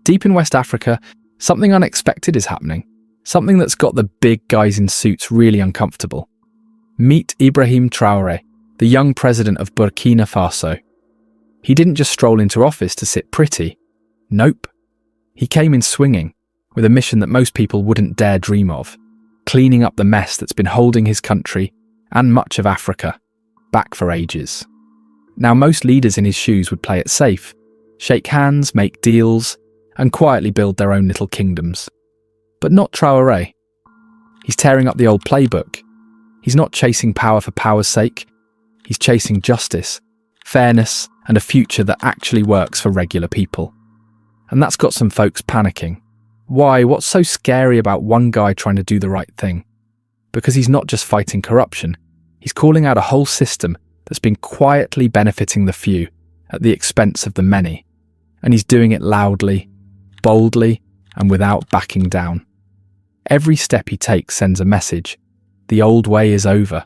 Deep in West Africa, something unexpected is happening. Something that's got the big guys in suits really uncomfortable. Meet Ibrahim Traoré, the young president of Burkina Faso. He didn't just stroll into office to sit pretty. Nope. He came in swinging, with a mission that most people wouldn't dare dream of, cleaning up the mess that's been holding his country, and much of Africa, back for ages. Now, most leaders in his shoes would play it safe, shake hands, make deals, and quietly build their own little kingdoms. But not Traoré. He's tearing up the old playbook. He's not chasing power for power's sake. He's chasing justice, fairness, and a future that actually works for regular people. And that's got some folks panicking. Why? What's so scary about one guy trying to do the right thing? Because he's not just fighting corruption. He's calling out a whole system that's been quietly benefiting the few at the expense of the many. And he's doing it loudly, boldly, and without backing down. Every step he takes sends a message. The old way is over.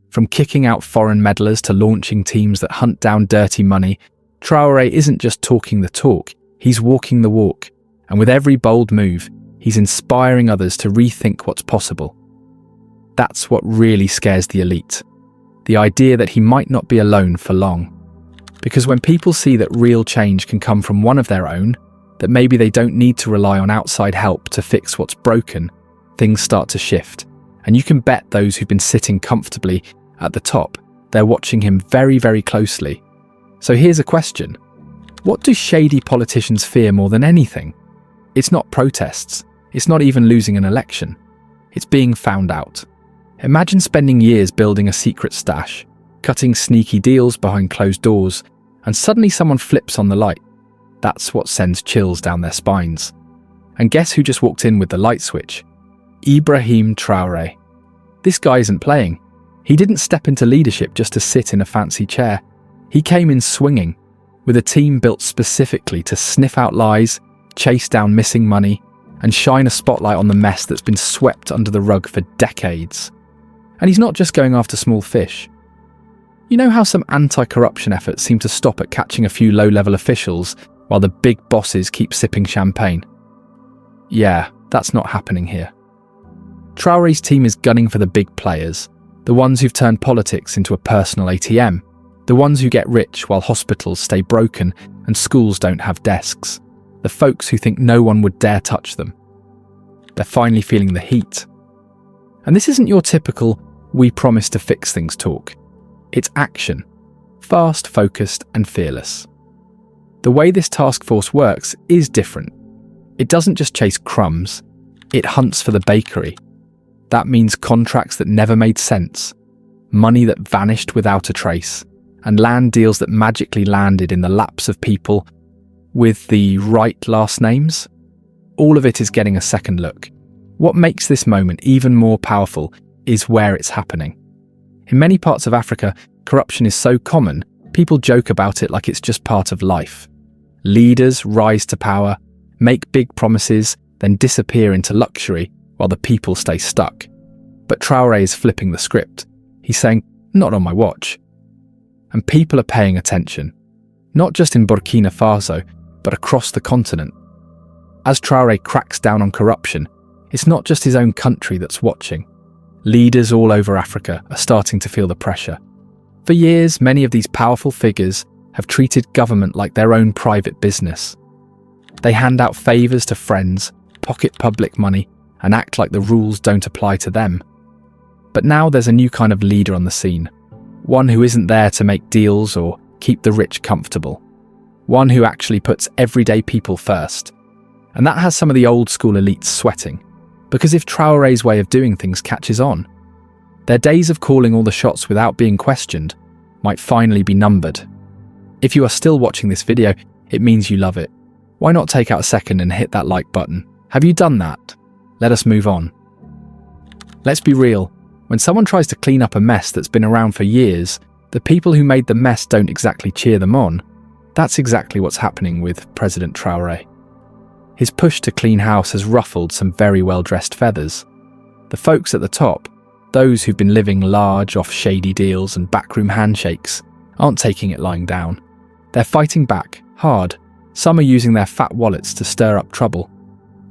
From kicking out foreign meddlers to launching teams that hunt down dirty money, Traoré isn't just talking the talk, he's walking the walk. And with every bold move, he's inspiring others to rethink what's possible. That's what really scares the elite. The idea that he might not be alone for long. Because when people see that real change can come from one of their own, that maybe they don't need to rely on outside help to fix what's broken, things start to shift. And you can bet those who've been sitting comfortably at the top, they're watching him very, very closely. So here's a question. What do shady politicians fear more than anything? It's not protests. It's not even losing an election. It's being found out. Imagine spending years building a secret stash, cutting sneaky deals behind closed doors, and suddenly someone flips on the light. That's what sends chills down their spines. And guess who just walked in with the light switch? Ibrahim Traoré. This guy isn't playing. He didn't step into leadership just to sit in a fancy chair. He came in swinging, with a team built specifically to sniff out lies, chase down missing money, and shine a spotlight on the mess that's been swept under the rug for decades. And he's not just going after small fish. You know how some anti-corruption efforts seem to stop at catching a few low-level officials while the big bosses keep sipping champagne? Yeah, that's not happening here. Traoré's team is gunning for the big players, the ones who've turned politics into a personal ATM, the ones who get rich while hospitals stay broken and schools don't have desks, the folks who think no one would dare touch them. They're finally feeling the heat. And this isn't your typical "we promise to fix things" talk. It's action, fast, focused, and fearless. The way this task force works is different. It doesn't just chase crumbs, it hunts for the bakery. That means contracts that never made sense, money that vanished without a trace, and land deals that magically landed in the laps of people with the right last names. All of it is getting a second look. What makes this moment even more powerful is where it's happening. In many parts of Africa, corruption is so common, people joke about it like it's just part of life. Leaders rise to power, make big promises, then disappear into luxury while the people stay stuck. But Traoré is flipping the script. He's saying, not on my watch. And people are paying attention, not just in Burkina Faso, but across the continent. As Traoré cracks down on corruption, it's not just his own country that's watching. Leaders all over Africa are starting to feel the pressure. For years, many of these powerful figures have treated government like their own private business. They hand out favours to friends, pocket public money, and act like the rules don't apply to them. But now there's a new kind of leader on the scene. One who isn't there to make deals or keep the rich comfortable. One who actually puts everyday people first. And that has some of the old school elites sweating. Because if Traoré's way of doing things catches on, their days of calling all the shots without being questioned might finally be numbered. If you are still watching this video, it means you love it. Why not take out a second and hit that like button? Have you done that? Let us move on. Let's be real. When someone tries to clean up a mess that's been around for years, the people who made the mess don't exactly cheer them on. That's exactly what's happening with President Traoré. His push to clean house has ruffled some very well-dressed feathers. The folks at the top, those who've been living large off shady deals and backroom handshakes, aren't taking it lying down. They're fighting back, hard, Some are using their fat wallets to stir up trouble.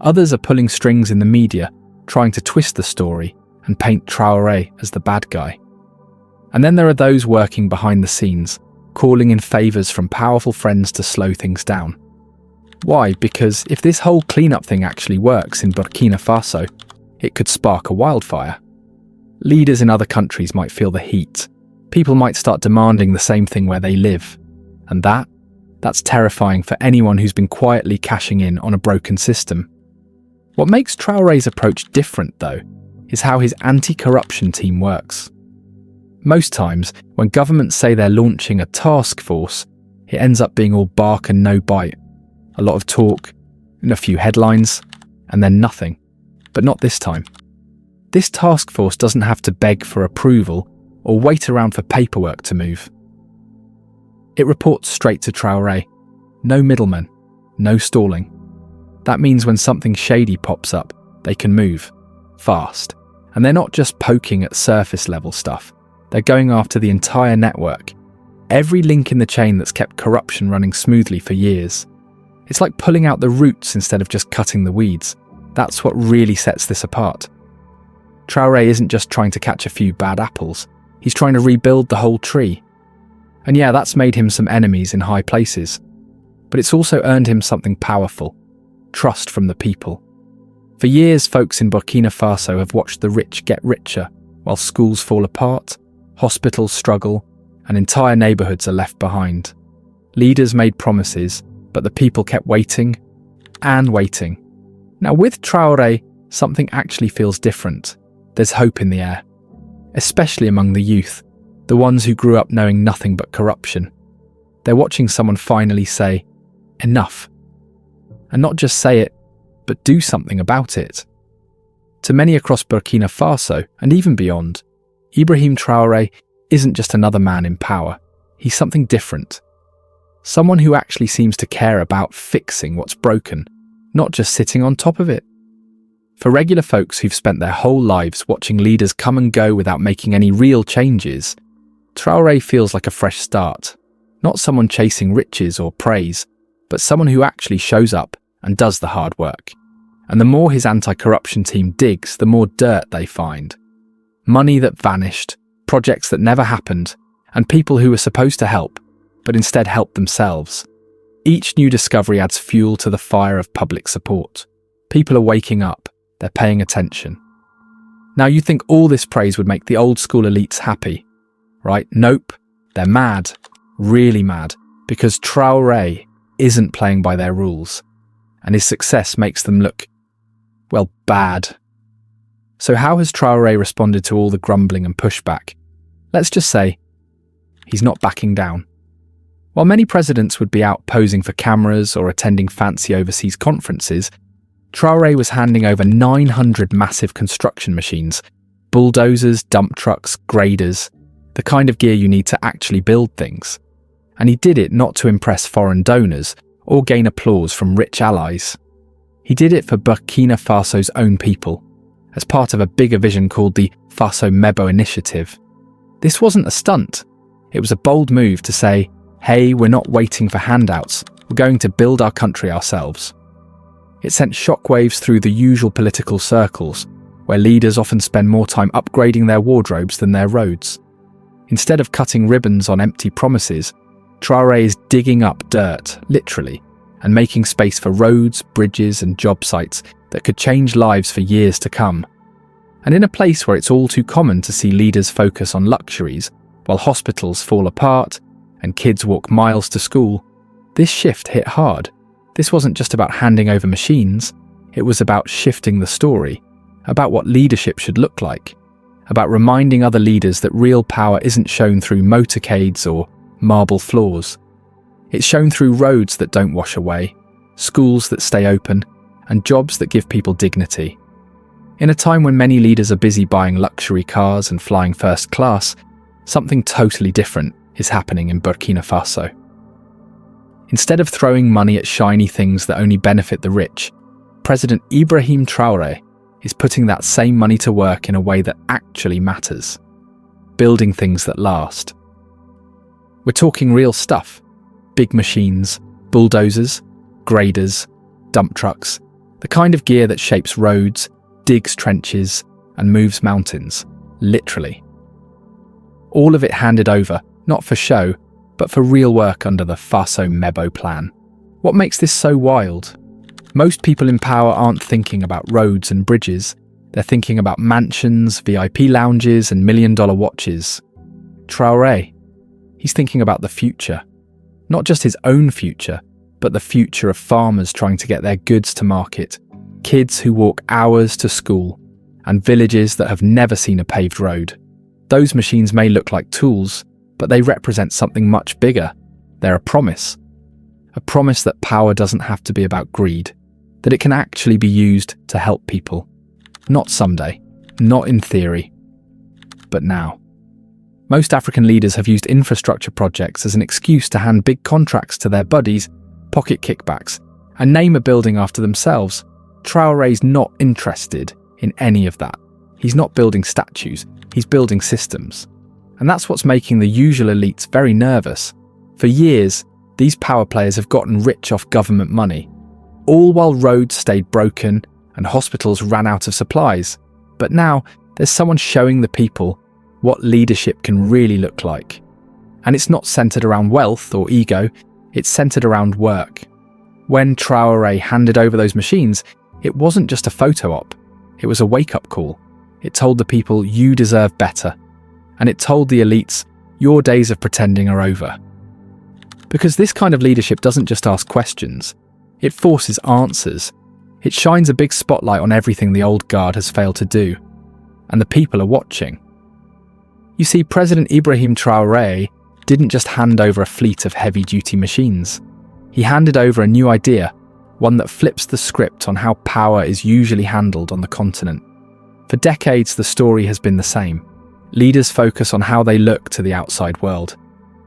Others are pulling strings in the media, trying to twist the story and paint Traoré as the bad guy. And then there are those working behind the scenes, calling in favours from powerful friends to slow things down. Why? Because if this whole cleanup thing actually works in Burkina Faso, it could spark a wildfire. Leaders in other countries might feel the heat. People might start demanding the same thing where they live. And that's terrifying for anyone who's been quietly cashing in on a broken system. What makes Traoré's approach different, though, is how his anti-corruption team works. Most times, when governments say they're launching a task force, it ends up being all bark and no bite. A lot of talk, and a few headlines, and then nothing. But not this time. This task force doesn't have to beg for approval or wait around for paperwork to move. It reports straight to Traoré. No middlemen, no stalling. That means when something shady pops up, they can move. Fast. And they're not just poking at surface level stuff. They're going after the entire network. Every link in the chain that's kept corruption running smoothly for years. It's like pulling out the roots instead of just cutting the weeds. That's what really sets this apart. Traoré isn't just trying to catch a few bad apples. He's trying to rebuild the whole tree. And yeah, that's made him some enemies in high places. But it's also earned him something powerful. Trust from the people. For years, folks in Burkina Faso have watched the rich get richer, while schools fall apart, hospitals struggle, and entire neighbourhoods are left behind. Leaders made promises, but the people kept waiting and waiting. Now with Traoré, something actually feels different. There's hope in the air, especially among the youth, the ones who grew up knowing nothing but corruption. They're watching someone finally say, enough. And not just say it, but do something about it. To many across Burkina Faso, and even beyond, Ibrahim Traoré isn't just another man in power. He's something different. Someone who actually seems to care about fixing what's broken, not just sitting on top of it. For regular folks who've spent their whole lives watching leaders come and go without making any real changes, Traoré feels like a fresh start. Not someone chasing riches or praise, but someone who actually shows up and does the hard work. And the more his anti-corruption team digs, the more dirt they find. Money that vanished, projects that never happened, and people who were supposed to help, but instead helped themselves. Each new discovery adds fuel to the fire of public support. People are waking up. They're paying attention. Now you think all this praise would make the old school elites happy, right? Nope. They're mad. Really mad. Because Traoré isn't playing by their rules. And his success makes them look, well, bad. So how has Traoré responded to all the grumbling and pushback? Let's just say, he's not backing down. While many presidents would be out posing for cameras or attending fancy overseas conferences, Traoré was handing over 900 massive construction machines, bulldozers, dump trucks, graders, the kind of gear you need to actually build things. And he did it not to impress foreign donors or gain applause from rich allies. He did it for Burkina Faso's own people, as part of a bigger vision called the Faso Mebo Initiative. This wasn't a stunt. It was a bold move to say, hey, we're not waiting for handouts, we're going to build our country ourselves. It sent shockwaves through the usual political circles, where leaders often spend more time upgrading their wardrobes than their roads. Instead of cutting ribbons on empty promises, Traoré is digging up dirt, literally, and making space for roads, bridges and job sites that could change lives for years to come. And in a place where it's all too common to see leaders focus on luxuries, while hospitals fall apart and kids walk miles to school, this shift hit hard. This wasn't just about handing over machines, it was about shifting the story, about what leadership should look like, about reminding other leaders that real power isn't shown through motorcades or marble floors. It's shown through roads that don't wash away, schools that stay open, and jobs that give people dignity. In a time when many leaders are busy buying luxury cars and flying first class, something totally different is happening in Burkina Faso. Instead of throwing money at shiny things that only benefit the rich, President Ibrahim Traoré is putting that same money to work in a way that actually matters, building things that last. We're talking real stuff, big machines, Bulldozers, graders, dump trucks, the kind of gear that shapes roads, digs trenches, and moves mountains, literally. All of it handed over, not for show, but for real work under the Faso Mebo plan. What makes this so wild? Most people in power aren't thinking about roads and bridges. They're thinking about mansions, VIP lounges, and million-dollar watches. Traoré, he's thinking about the future. Not just his own future, but the future of farmers trying to get their goods to market, kids who walk hours to school, and villages that have never seen a paved road. Those machines may look like tools, but they represent something much bigger. They're a promise. A promise that power doesn't have to be about greed, that it can actually be used to help people. Not someday, not in theory, but now. Most African leaders have used infrastructure projects as an excuse to hand big contracts to their buddies, pocket kickbacks, and name a building after themselves. Traoré's not interested in any of that. He's not building statues, he's building systems. And that's what's making the usual elites very nervous. For years, these power players have gotten rich off government money, all while roads stayed broken and hospitals ran out of supplies. But now, there's someone showing the people what leadership can really look like. And it's not centered around wealth or ego, it's centered around work. When Traoré handed over those machines, it wasn't just a photo op, it was a wake-up call. It told the people, you deserve better. And it told the elites, your days of pretending are over. Because this kind of leadership doesn't just ask questions, it forces answers. It shines a big spotlight on everything the old guard has failed to do. And the people are watching. You see, President Ibrahim Traoré didn't just hand over a fleet of heavy-duty machines. He handed over a new idea, one that flips the script on how power is usually handled on the continent. For decades, the story has been the same. Leaders focus on how they look to the outside world.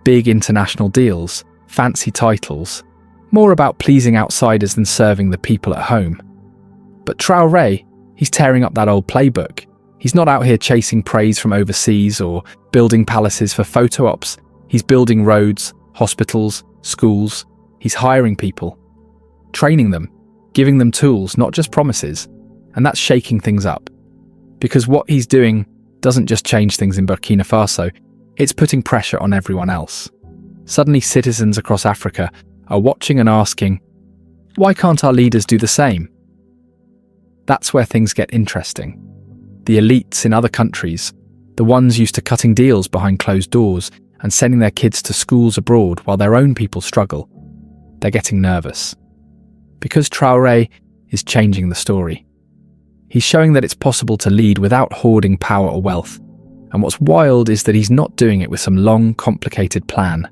Big international deals, fancy titles, more about pleasing outsiders than serving the people at home. But Traoré, he's tearing up that old playbook. He's not out here chasing praise from overseas or building palaces for photo ops. He's building roads, hospitals, schools. He's hiring people, training them, giving them tools, not just promises. And that's shaking things up. Because what he's doing doesn't just change things in Burkina Faso, it's putting pressure on everyone else. Suddenly citizens across Africa are watching and asking, why can't our leaders do the same? That's where things get interesting. The elites in other countries, the ones used to cutting deals behind closed doors and sending their kids to schools abroad while their own people struggle, they're getting nervous. Because Traoré is changing the story. He's showing that it's possible to lead without hoarding power or wealth. And what's wild is that he's not doing it with some long, complicated plan.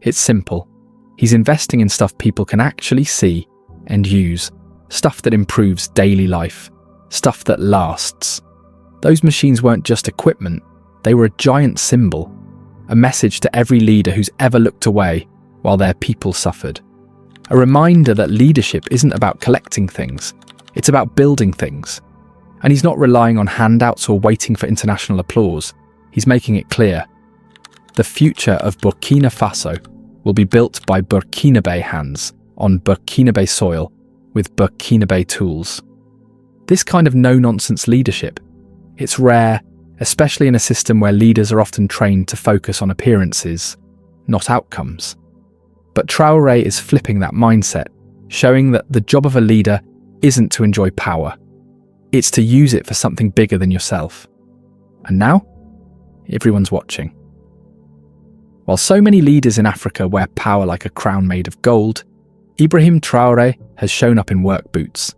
It's simple. He's investing in stuff people can actually see and use, stuff that improves daily life, stuff that lasts. Those machines weren't just equipment, they were a giant symbol, a message to every leader who's ever looked away while their people suffered. A reminder that leadership isn't about collecting things, it's about building things. And he's not relying on handouts or waiting for international applause. He's making it clear. The future of Burkina Faso will be built by Burkinabe hands on Burkinabe soil with Burkinabe tools. This kind of no-nonsense leadership, it's rare, especially in a system where leaders are often trained to focus on appearances, not outcomes. But Traoré is flipping that mindset, showing that the job of a leader isn't to enjoy power. It's to use it for something bigger than yourself. And now, everyone's watching. While so many leaders in Africa wear power like a crown made of gold, Ibrahim Traoré has shown up in work boots.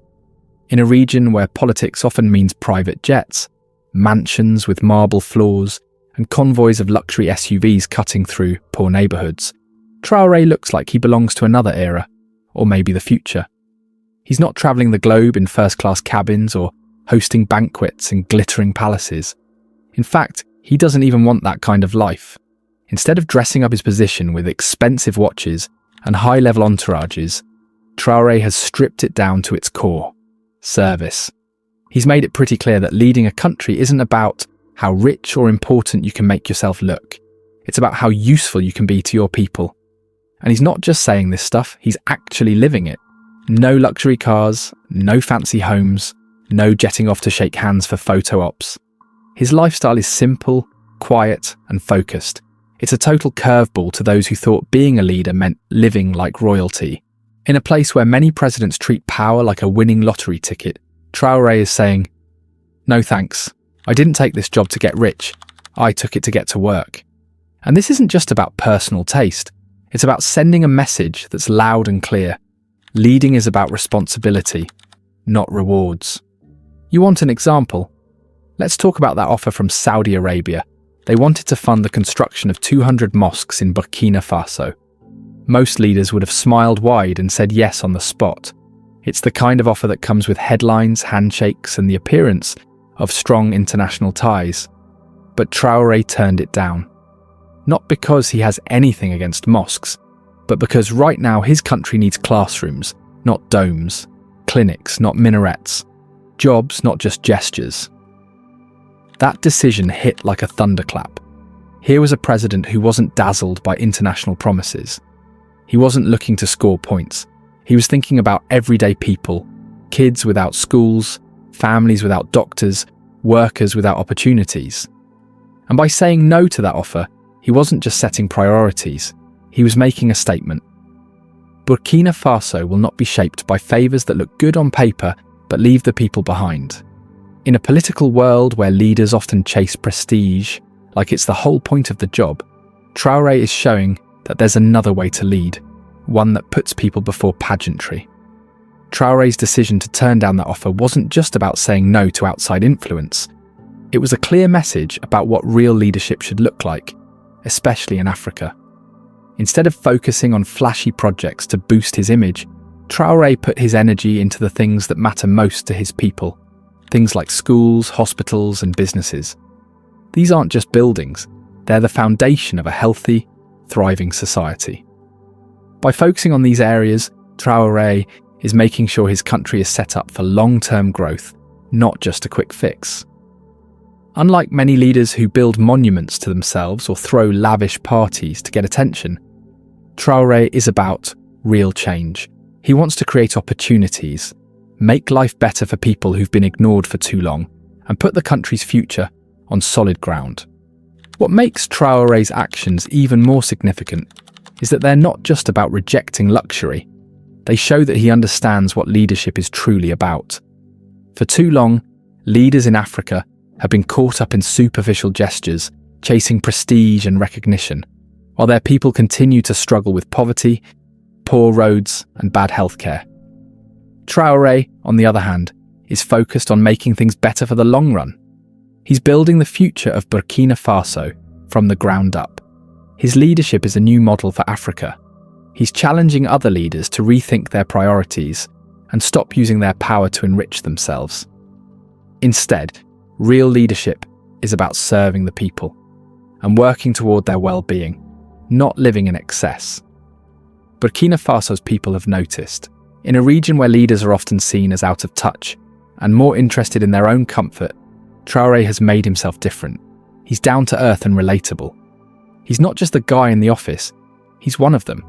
In a region where politics often means private jets, mansions with marble floors, and convoys of luxury SUVs cutting through poor neighbourhoods, Traoré looks like he belongs to another era, or maybe the future. He's not travelling the globe in first-class cabins or hosting banquets in glittering palaces. In fact, he doesn't even want that kind of life. Instead of dressing up his position with expensive watches and high-level entourages, Traoré has stripped it down to its core: service. He's made it pretty clear that leading a country isn't about how rich or important you can make yourself look. It's about how useful you can be to your people. And he's not just saying this stuff, he's actually living it. No luxury cars, no fancy homes, no jetting off to shake hands for photo ops. His lifestyle is simple, quiet, and focused. It's a total curveball to those who thought being a leader meant living like royalty. In a place where many presidents treat power like a winning lottery ticket, Traoré is saying, "No thanks. I didn't take this job to get rich. I took it to get to work." And this isn't just about personal taste. It's about sending a message that's loud and clear. Leading is about responsibility, not rewards. You want an example? Let's talk about that offer from Saudi Arabia. They wanted to fund the construction of 200 mosques in Burkina Faso. Most leaders would have smiled wide and said yes on the spot. It's the kind of offer that comes with headlines, handshakes, and the appearance of strong international ties. But Traoré turned it down. Not because he has anything against mosques, but because right now his country needs classrooms, not domes, clinics, not minarets, jobs, not just gestures. That decision hit like a thunderclap. Here was a president who wasn't dazzled by international promises. He wasn't looking to score points. He was thinking about everyday people, kids without schools, families without doctors, workers without opportunities. And by saying no to that offer, he wasn't just setting priorities, he was making a statement. Burkina Faso will not be shaped by favours that look good on paper but leave the people behind. In a political world where leaders often chase prestige, like it's the whole point of the job, Traoré is showing that there's another way to lead, one that puts people before pageantry. Traoré's decision to turn down that offer wasn't just about saying no to outside influence. It was a clear message about what real leadership should look like, especially in Africa. Instead of focusing on flashy projects to boost his image, Traoré put his energy into the things that matter most to his people, things like schools, hospitals, and businesses. These aren't just buildings, they're the foundation of a healthy, thriving society. By focusing on these areas, Traoré is making sure his country is set up for long-term growth, not just a quick fix. Unlike many leaders who build monuments to themselves or throw lavish parties to get attention, Traoré is about real change. He wants to create opportunities, make life better for people who've been ignored for too long, and put the country's future on solid ground. What makes Traoré's actions even more significant is that they're not just about rejecting luxury. They show that he understands what leadership is truly about. For too long, leaders in Africa have been caught up in superficial gestures, chasing prestige and recognition, while their people continue to struggle with poverty, poor roads, and bad healthcare. Traoré, on the other hand, is focused on making things better for the long run. He's building the future of Burkina Faso from the ground up. His leadership is a new model for Africa. He's challenging other leaders to rethink their priorities and stop using their power to enrich themselves. Instead, real leadership is about serving the people and working toward their well-being, not living in excess. Burkina Faso's people have noticed. In a region where leaders are often seen as out of touch and more interested in their own comfort, Traoré has made himself different. He's down to earth and relatable. He's not just the guy in the office, he's one of them,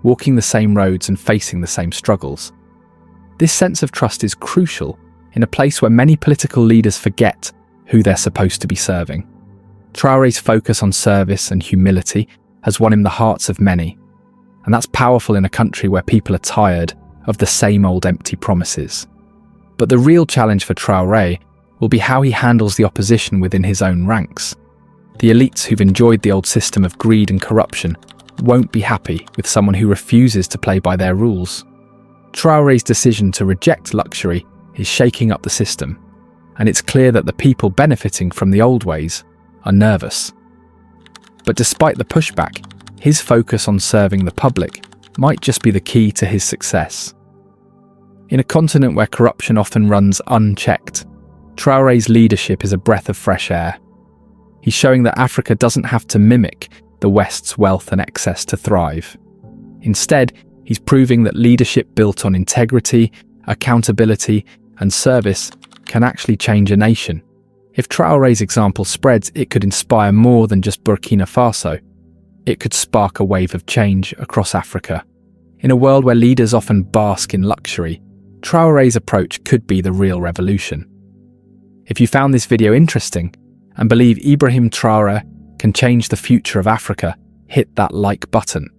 walking the same roads and facing the same struggles. This sense of trust is crucial in a place where many political leaders forget who they're supposed to be serving. Traoré's focus on service and humility has won him the hearts of many, and that's powerful in a country where people are tired of the same old empty promises. But the real challenge for Traoré will be how he handles the opposition within his own ranks. The elites who've enjoyed the old system of greed and corruption won't be happy with someone who refuses to play by their rules. Traoré's decision to reject luxury is shaking up the system, and it's clear that the people benefiting from the old ways are nervous. But despite the pushback, his focus on serving the public might just be the key to his success. In a continent where corruption often runs unchecked, Traoré's leadership is a breath of fresh air. He's showing that Africa doesn't have to mimic the West's wealth and excess to thrive. Instead, he's proving that leadership built on integrity, accountability, and service can actually change a nation. If Traoré's example spreads, it could inspire more than just Burkina Faso. It could spark a wave of change across Africa. In a world where leaders often bask in luxury, Traoré's approach could be the real revolution. If you found this video interesting and believe Ibrahim Traoré can change the future of Africa, hit that like button.